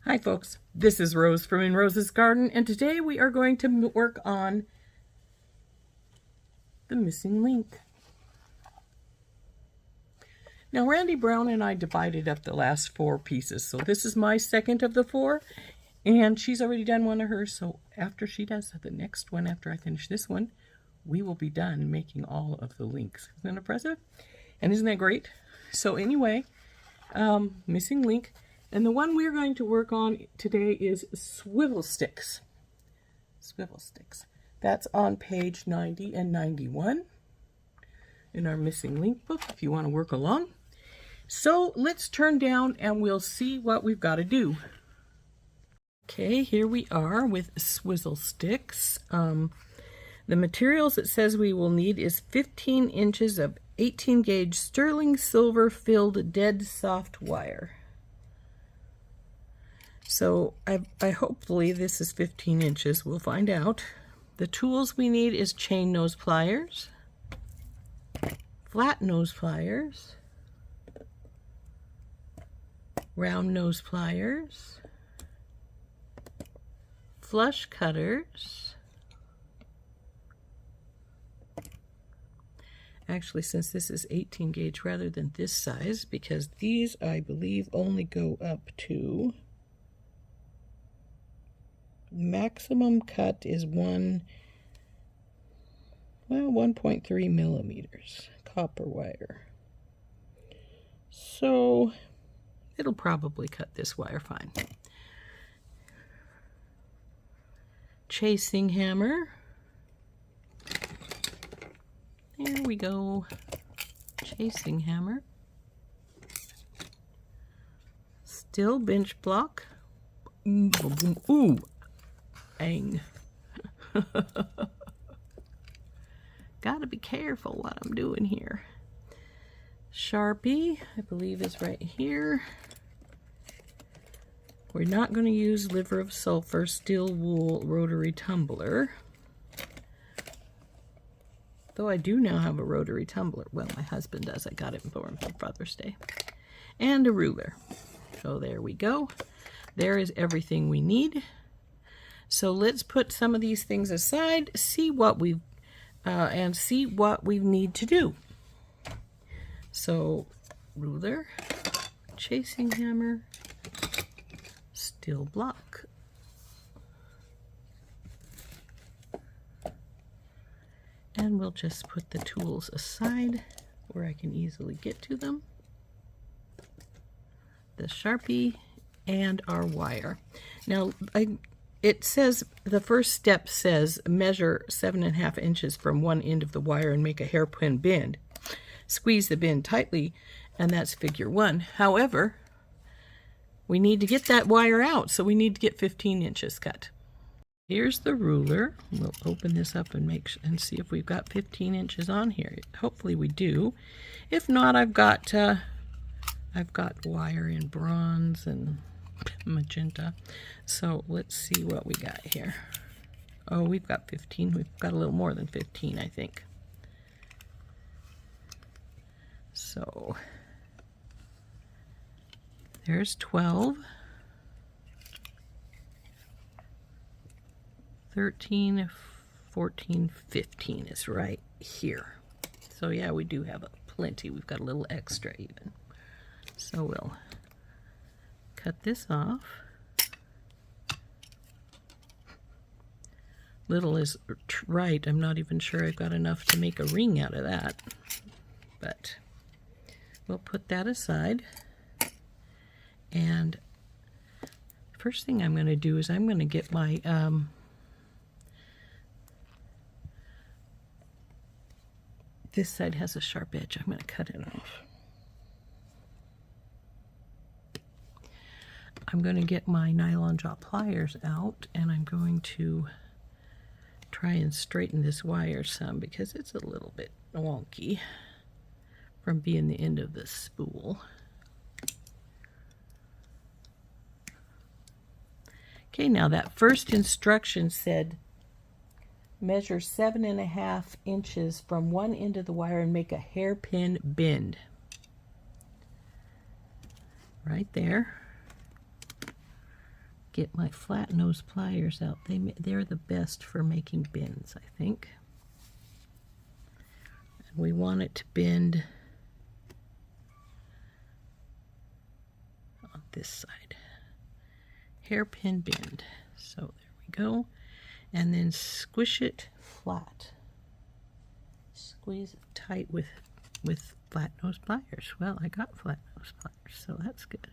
Hi folks, this is Rose from In Rose's Garden, and today we are going to work on the missing link. Now Randee Brown and I divided up the last 4 pieces, so this is my second of the 4, and she's already done one of hers, so after she does the next one, after I finish this one, we will be done making all of the links. Isn't that impressive? And isn't that great? So anyway, missing link. And the one we're going to work on today is swivel sticks. Swivel sticks. That's on page 90 and 91 in our missing link book if you want to work along. So let's turn down and we'll see what we've got to do. Okay, here we are with swizzle sticks. The materials it says we will need is 15 inches of 18 gauge sterling silver filled dead soft wire. So I hopefully this is 15 inches. We'll find out. The tools we need is chain nose pliers, flat nose pliers, round nose pliers, flush cutters. Actually, since this is 18 gauge rather than this size, because these I believe only go up to maximum cut is 1.3 millimeters copper wire. So it'll probably cut this wire fine. Chasing hammer. There we go. Chasing hammer. Steel bench block. Ooh. Bang. Gotta be careful what I'm doing here. Sharpie, I believe is right here. We're not going to use liver of sulfur, steel wool rotary tumbler. Though I do now have a rotary tumbler. Well, my husband does. I got it for him for Father's Day. And a ruler. So there we go. There is everything we need. So let's put some of these things aside, see what we need to do. So ruler, chasing hammer, steel block. And we'll just put the tools aside where I can easily get to them. The Sharpie and our wire. Now it says, the first step says measure 7.5 inches from one end of the wire and make a hairpin bend. Squeeze the bend tightly, and that's figure 1. However, we need to get that wire out, so we need to get 15 inches cut. Here's the ruler. We'll open this up and see if we've got 15 inches on here. Hopefully we do. If not, I've got wire in bronze and magenta. So let's see what we got here. Oh, we've got 15. We've got a little more than 15, I think. So there's 12, 13, 14, 15 is right here. So yeah, we do have plenty. We've got a little extra even. So we'll cut this off. Little is right. I'm not even sure I've got enough to make a ring out of that. But we'll put that aside. And first thing I'm going to do is I'm going to get my this side has a sharp edge. I'm going to cut it off. I'm going to get my nylon jaw pliers out, and I'm going to try and straighten this wire some because it's a little bit wonky from being the end of the spool. Okay, now that first instruction said measure 7.5 inches from one end of the wire and make a hairpin bend. Right there. get my flat nose pliers out. They're the best for making bends, I think. And we want it to bend on this side. Hairpin bend. So there we go. And then squish it flat. Squeeze it tight with flat nose pliers. Well, I got flat nose pliers, so that's good.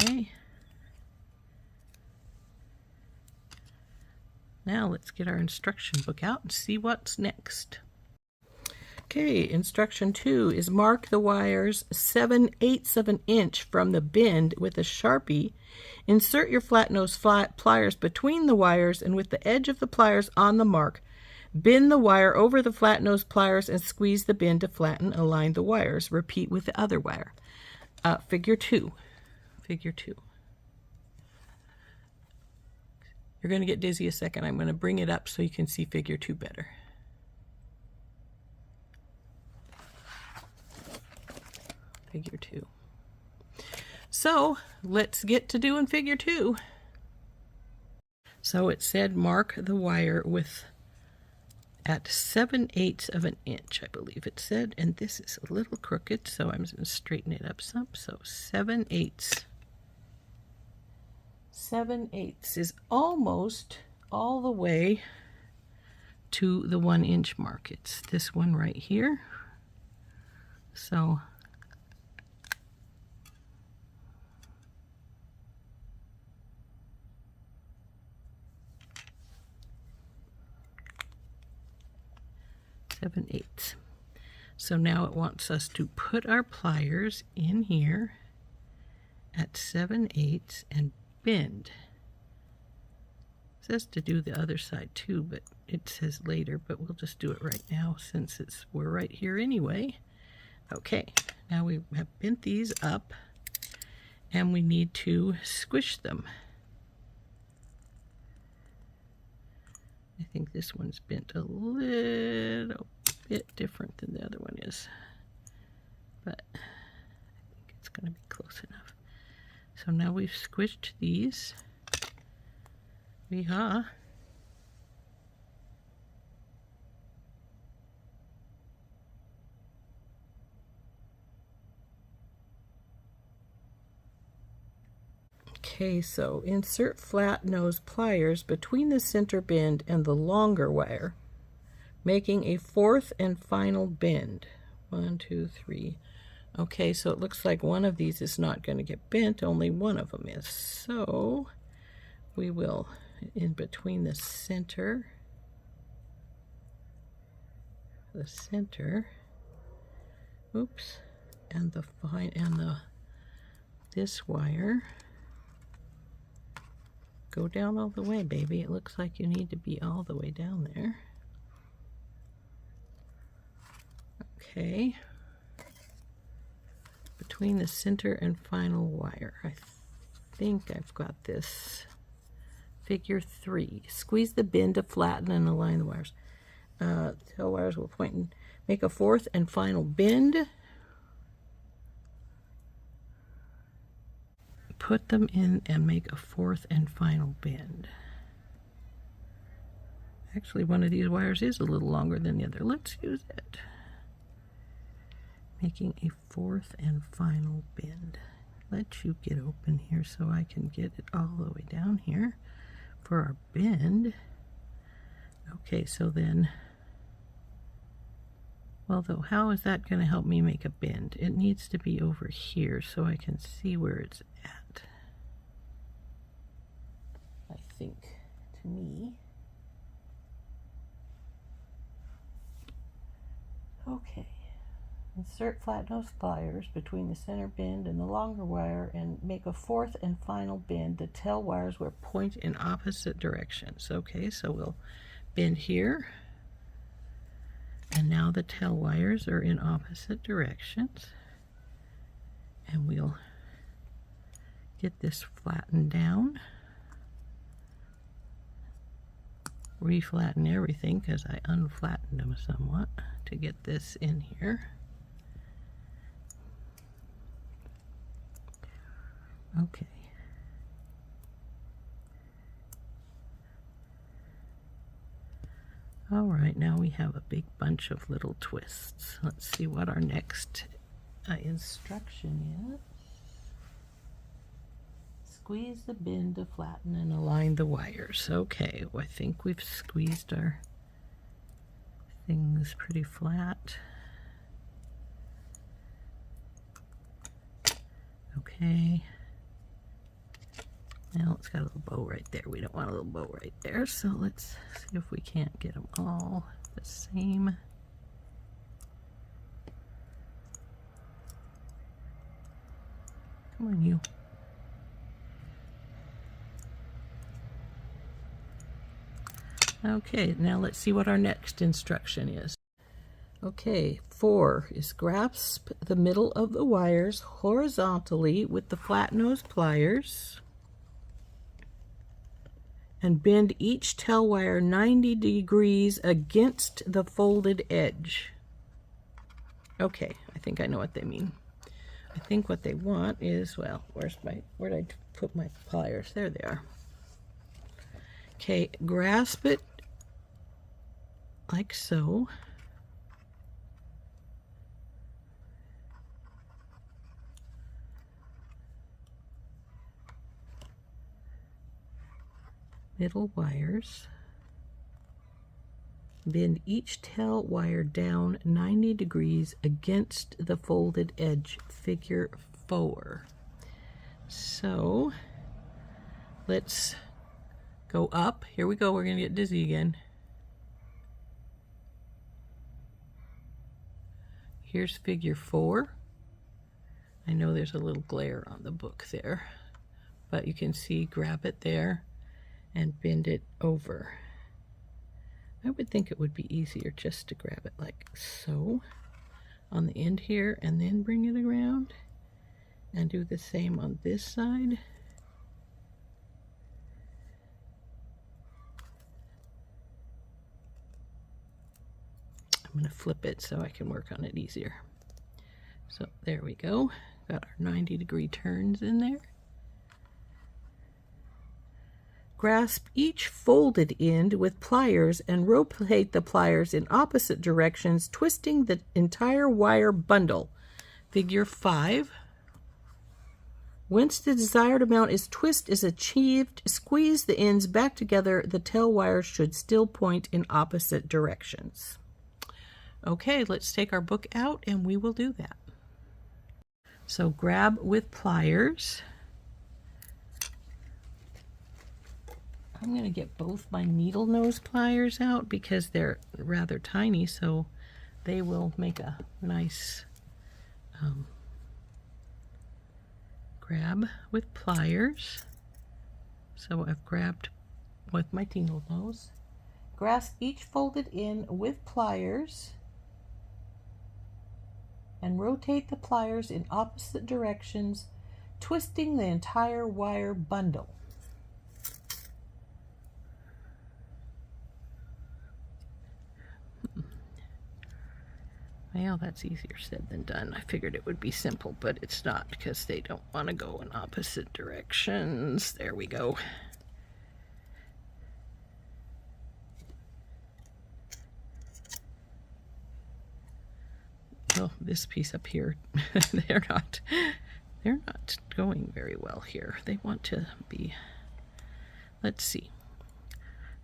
Okay. Now let's get our instruction book out and see what's next. Okay, instruction 2 is mark the wires 7/8 of an inch from the bend with a Sharpie. Insert your flat nose pliers between the wires and with the edge of the pliers on the mark. Bend the wire over the flat nose pliers and squeeze the bend to flatten. Align the wires. Repeat with the other wire. Figure 2. Figure 2. You're going to get dizzy a second. I'm going to bring it up so you can see figure 2 better. Figure 2. So let's get to doing figure 2. So it said mark the wire at 7/8 of an inch, I believe it said, and this is a little crooked, so I'm just going to straighten it up some. So 7/8. 7/8 is almost all the way to the 1 inch mark. It's this one right here. So seven eighths. So now it wants us to put our pliers in here at 7/8 and bend. It says to do the other side too, but it says later, but we'll just do it right now since we're right here anyway. Okay, now we have bent these up and we need to squish them. I think this one's bent a little bit different than the other one is, but I think it's going to be close enough. So now we've squished these. Yeehaw. Okay, so insert flat nose pliers between the center bend and the longer wire, making a 4th and final bend. 1, 2, 3. Okay, so it looks like one of these is not going to get bent, only one of them is. So we will, in between the center, oops, and this wire, go down all the way, baby. It looks like you need to be all the way down there. Okay. Between the center and final wire. I think I've got this. Figure 3. Squeeze the bend to flatten and align the wires. Tail wires will point and make a 4th and final bend. Put them in and make a 4th and final bend. Actually, one of these wires is a little longer than the other. Let's use it. Making a 4th and final bend. Let you get open here so I can get it all the way down here for our bend. Okay, so then, well, though, how is that going to help me make a bend? It needs to be over here so I can see where it's at. I think, to me. Okay. Insert flat nose pliers between the center bend and the longer wire and make a 4th and final bend. The tail wires will point in opposite directions. Okay, so we'll bend here. And now the tail wires are in opposite directions. And we'll get this flattened down. reflatten everything because I unflattened them somewhat to get this in here. Okay. All right, now we have a big bunch of little twists. Let's see what our next instruction is. Squeeze the bin to flatten and align the wires. Okay, well, I think we've squeezed our things pretty flat. Okay. Now it's got a little bow right there. We don't want a little bow right there, so let's see if we can't get them all the same. Come on, you. Okay, now let's see what our next instruction is. Okay, 4 is grasp the middle of the wires horizontally with the flat nose pliers and bend each tail wire 90 degrees against the folded edge. Okay, I think I know what they mean. I think what they want is, well, where did I put my pliers? There they are. Okay, grasp it like so. Middle wires. Bend each tail wire down 90 degrees against the folded edge, figure 4. So let's go up. Here we go. We're going to get dizzy again. Here's figure 4. I know there's a little glare on the book there, but you can see, grab it there and bend it over. I would think it would be easier just to grab it like so on the end here and then bring it around, and do the same on this side. I'm going to flip it so I can work on it easier. So there we go. Got our 90-degree turns in there. Grasp each folded end with pliers and rotate the pliers in opposite directions, twisting the entire wire bundle. Figure 5. Once the desired amount is achieved, squeeze the ends back together. The tail wires should still point in opposite directions. Okay, let's take our book out and we will do that. So grab with pliers. I'm going to get both my needle nose pliers out because they're rather tiny, so they will make a nice grab with pliers. So I've grabbed with my needle nose. Grasp each folded end with pliers and rotate the pliers in opposite directions, twisting the entire wire bundle. Well, that's easier said than done. I figured it would be simple, but it's not because they don't want to go in opposite directions. There we go. Well, this piece up here, they're not going very well here. They want to be, let's see.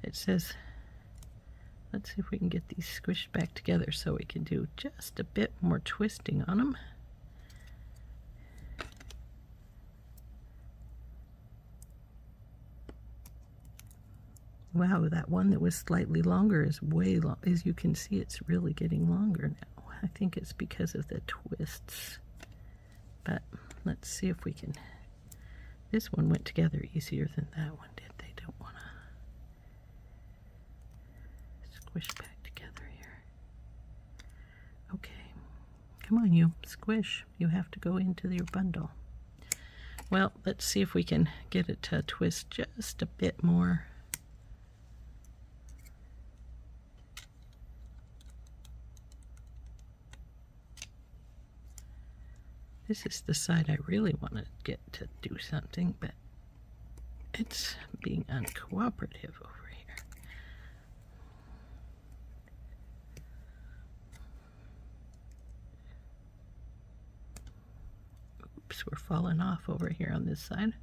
It says, let's see if we can get these squished back together so we can do just a bit more twisting on them. Wow, that one that was slightly longer is way long. As you can see, it's really getting longer now. I think it's because of the twists. But let's see if we can. This one went together easier than that one did. They don't want to squish back together here. Okay. Come on, you. Squish. You have to go into your bundle. Well, let's see if we can get it to twist just a bit more. This is the side I really want to get to do something, but it's being uncooperative over here. Oops, we're falling off over here on this side.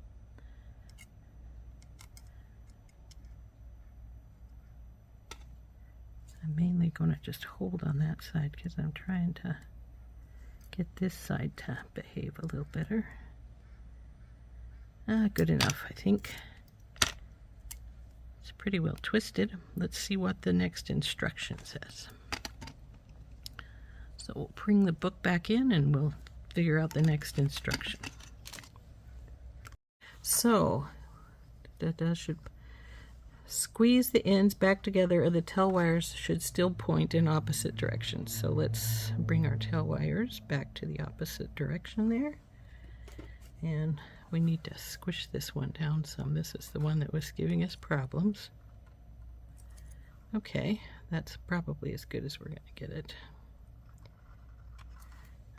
I'm mainly going to just hold on that side because I'm trying to get this side to behave a little better. Good enough, I think. It's pretty well twisted. Let's see what the next instruction says. So we'll bring the book back in and we'll figure out the next instruction. So, should squeeze the ends back together, or the tail wires should still point in opposite directions. So let's bring our tail wires back to the opposite direction there. And we need to squish this one down some. This is the one that was giving us problems. Okay, that's probably as good as we're going to get it.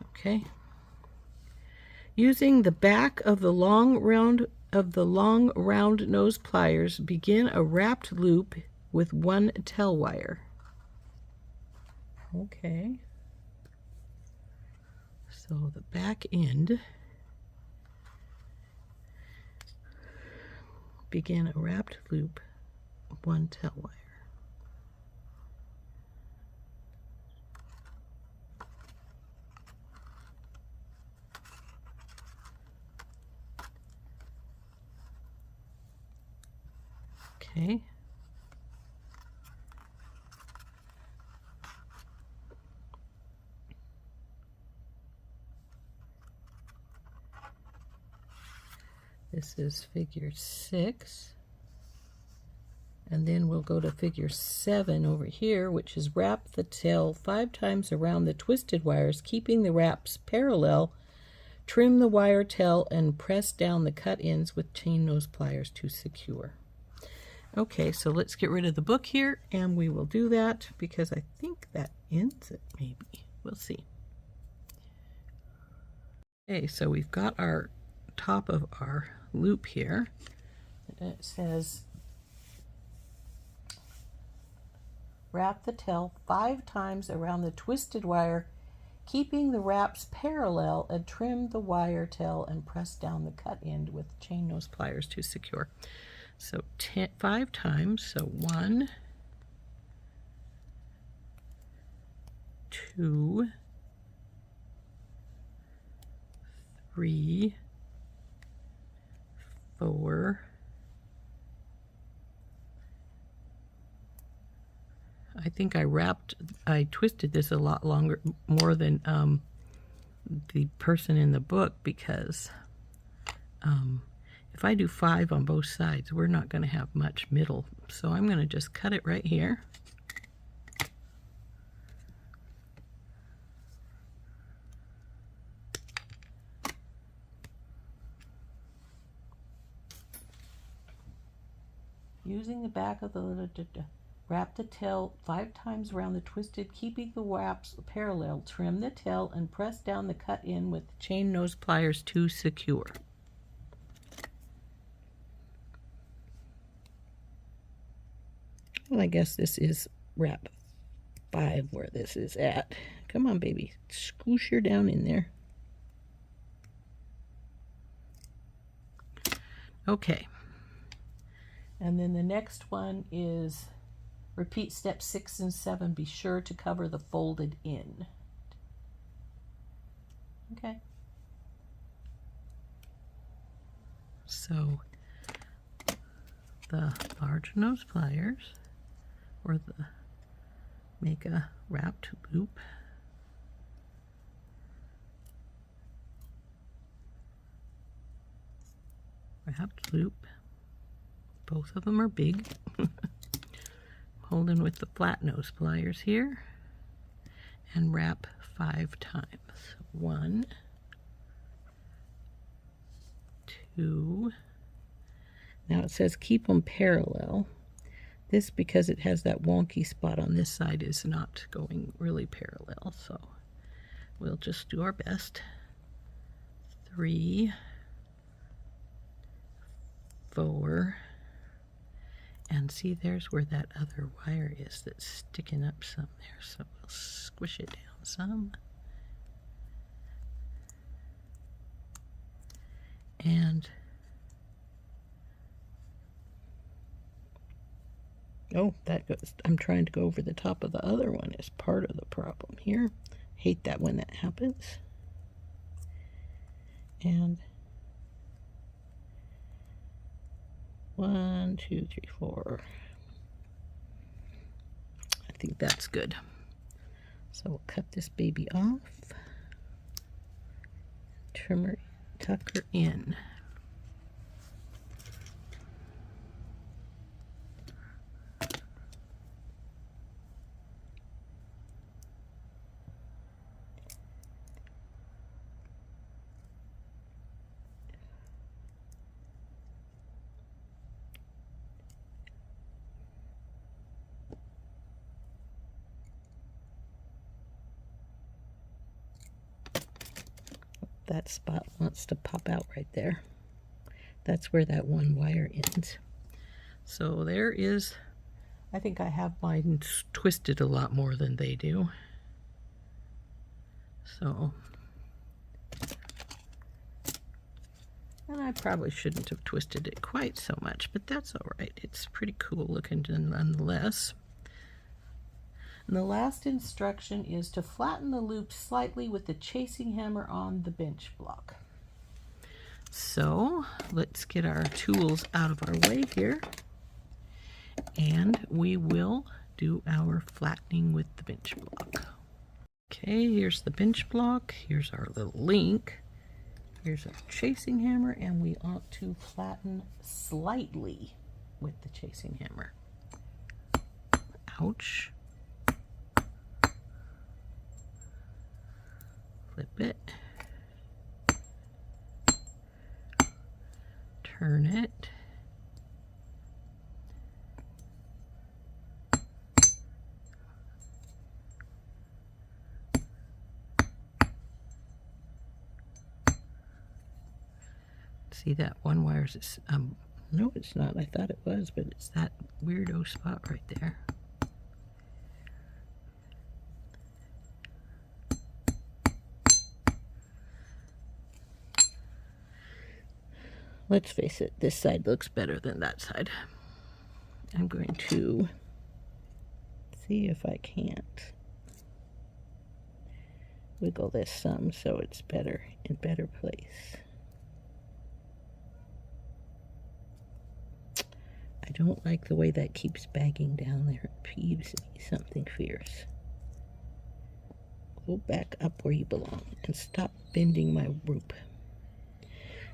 Okay. Using the back of the long round nose pliers, begin a wrapped loop with one tail wire. Okay. So the back end, begin a wrapped loop, one tail wire. Okay. This is figure 6. And then we'll go to figure 7 over here, which is wrap the tail 5 times around the twisted wires, keeping the wraps parallel. Trim the wire tail and press down the cut ends with chain nose pliers to secure. Okay, so let's get rid of the book here, and we will do that because I think that ends it, maybe. We'll see. Okay, so we've got our top of our loop here. It says, wrap the tail 5 times around the twisted wire, keeping the wraps parallel, and trim the wire tail and press down the cut end with chain nose pliers to secure. So 5 times, so 1, 2, 3, 4, I think I twisted this a lot longer, more than the person in the book, because if I do 5 on both sides, we're not going to have much middle. So I'm going to just cut it right here. Using the back of the wrap the tail 5 times around the twisted, keeping the wraps parallel. Trim the tail and press down the cut in with chain nose pliers to secure. Well, I guess this is wrap 5 where this is at. Come on, baby. Scoosh her down in there. Okay. And then the next one is repeat steps 6 and 7. Be sure to cover the folded in. Okay. So the large nose pliers, or make a wrapped loop. Wrapped loop. Both of them are big. Holding with the flat nose pliers here, and wrap 5 times. 1, 2. Now it says keep them parallel. This, because it has that wonky spot on this side, is not going really parallel, so we'll just do our best. 3, 4, and see, there's where that other wire is that's sticking up some there, so we'll squish it down some. And oh, that goes, I'm trying to go over the top of the other one is part of the problem here. Hate that when that happens. And 1, 2, 3, 4. I think that's good. So we'll cut this baby off. Trim her, tuck her in. That spot wants to pop out right there. That's where that one wire ends. So there is, I think I have mine twisted a lot more than they do. So, and I probably shouldn't have twisted it quite so much, but that's all right. It's pretty cool looking nonetheless. And the last instruction is to flatten the loop slightly with the chasing hammer on the bench block. So let's get our tools out of our way here, and we will do our flattening with the bench block. Okay, here's the bench block, here's our little link, here's our chasing hammer, and we ought to flatten slightly with the chasing hammer. Ouch. Flip it, turn it, see that one wire is, no it's not, I thought it was, but it's that weirdo spot right there. Let's face it, this side looks better than that side. I'm going to see if I can't wiggle this some so it's better in better place. I don't like the way that keeps bagging down there. It peeves me something fierce. Go back up where you belong and stop bending my rope.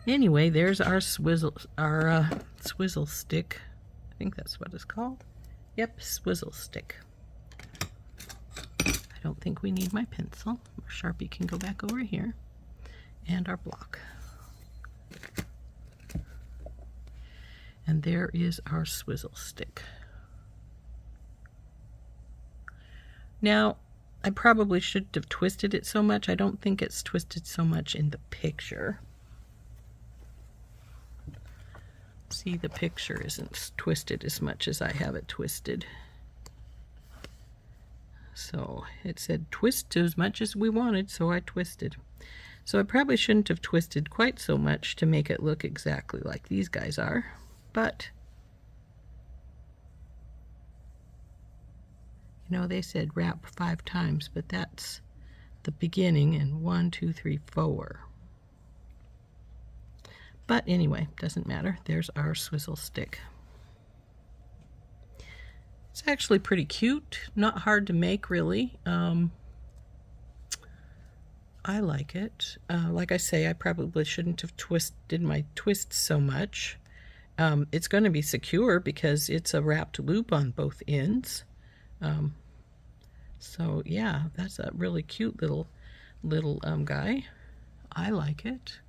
Anyway, there's our swizzle stick. I think that's what it's called. Yep, swizzle stick. I don't think we need my pencil. Our Sharpie can go back over here. And our block. And there is our swizzle stick. Now, I probably shouldn't have twisted it so much. I don't think it's twisted so much in the picture. See, the picture isn't twisted as much as I have it twisted. So it said twist as much as we wanted, so I twisted. So I probably shouldn't have twisted quite so much to make it look exactly like these guys are, but you know, they said wrap 5 times, but that's the beginning, and 1, 2, 3, 4. But anyway, doesn't matter. There's our swizzle stick. It's actually pretty cute, not hard to make really. I like it. Like I say, I probably shouldn't have twisted my twists so much. It's going to be secure because it's a wrapped loop on both ends. So yeah, that's a really cute little guy. I like it.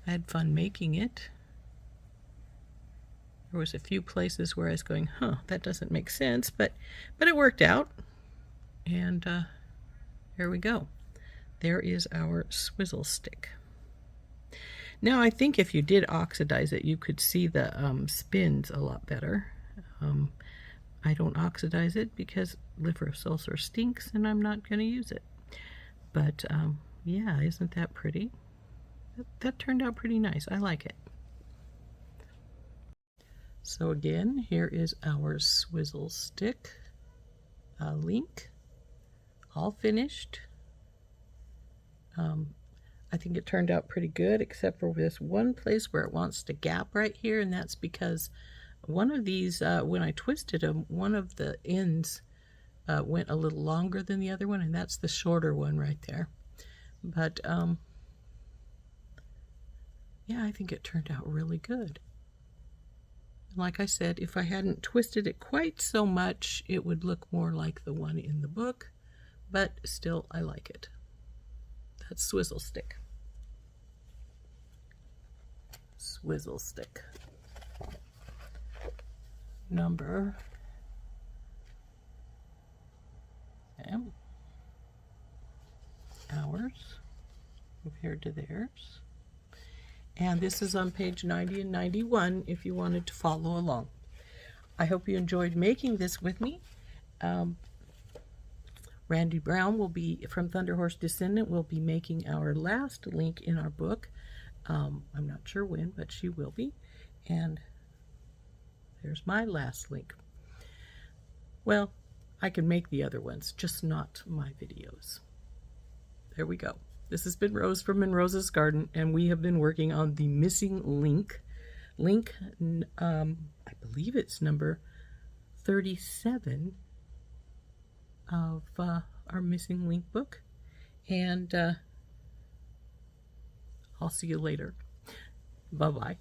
I had fun making it. There was a few places where I was going, huh, that doesn't make sense, but it worked out. And here we go. There is our swizzle stick. Now I think if you did oxidize it, you could see the spins a lot better. I don't oxidize it because liver sulfur stinks and I'm not going to use it. But yeah, isn't that pretty? That turned out pretty nice. I like it. So again, here is our Swizzle stick link, all finished. I think it turned out pretty good, except for this one place where it wants to gap right here, and that's because one of these, when I twisted them, one of the ends went a little longer than the other one, and that's the shorter one right there. But yeah, I think it turned out really good. Like I said, if I hadn't twisted it quite so much, it would look more like the one in the book, but still, I like it. That's Swizzle stick. Swizzle stick. Number ours compared to theirs. And this is on page 90 and 91 if you wanted to follow along. I hope you enjoyed making this with me. Randee Brown will be, from Thunder Horse Descendant, will be making our last link in our book. I'm not sure when, but she will be. And there's my last link. Well, I can make the other ones, just not my videos. There we go. This has been Rose from Rose's Garden, and we have been working on the missing link. I believe it's number 37 of our missing link book. And I'll see you later. Bye-bye.